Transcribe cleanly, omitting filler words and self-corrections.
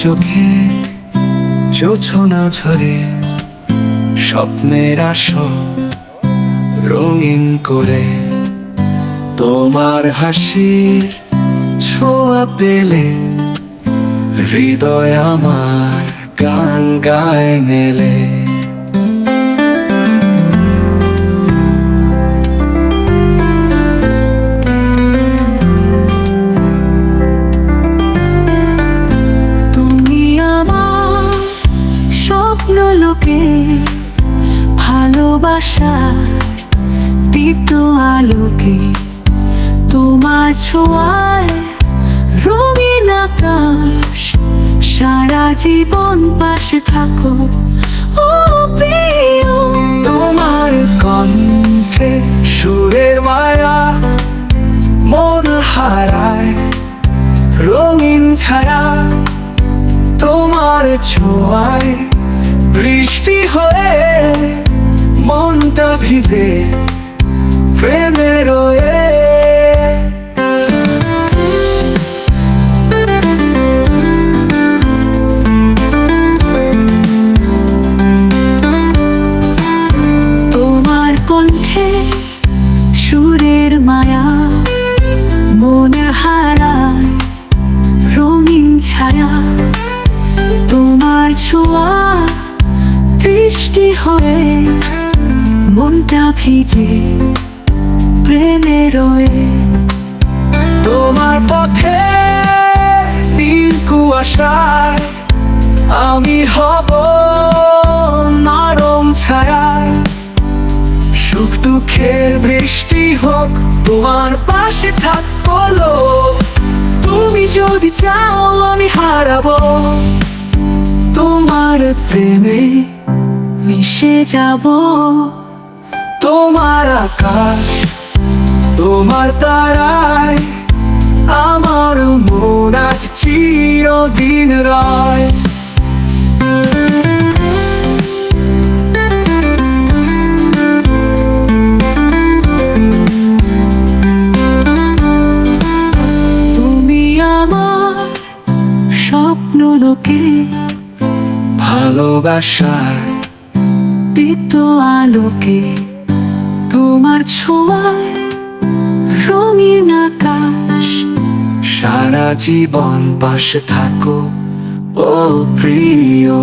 চোখে জোছনা ঝরে স্বপ্নের আসর রঙিন করে তোমার হাসির ছোঁয়া পেলে হৃদয় আমার গান গায় মেলে। লোকে ভালোবাসার দীপ্ত আলোকে তোমার ছোঁয়ায় রঙিন আকাশ সারা জীবন পাশে থাকো ও প্রিয়। তোমার কণ্ঠে সুরের মায়া মন হারায় রঙিন ছায়া তোমার ছোঁয়ায় বৃষ্টি হয়ে মনটা ভিজে প্রেমে রয়ে। তোমার কণ্ঠে সুরের মায়া মন হারায় রঙিন ছায়া তোমার ছোঁয়া বৃষ্টি হয়ে মনটা ভিজে প্রেমে রয়ে। তোমার পথে নীল কুয়াশায় আমি হব নরম ছায়া। সুখ দুঃখের বৃষ্টি হোক তোমার পাশে থাকবো। তুমি যদি চাও আমি হারাবো তোমার প্রেমে মিশে যাব। তোমার আকাশ তোমার তারায় আমার মন আজ চিরদিন রয়। তুমি আমার স্বপ্ন লোকে ভালোবাসার দীপ্ত আলোকে তোমার ছোঁয়ায় রঙিন আকাশ সারা জীবন পাশে থাকো ও প্রিয়।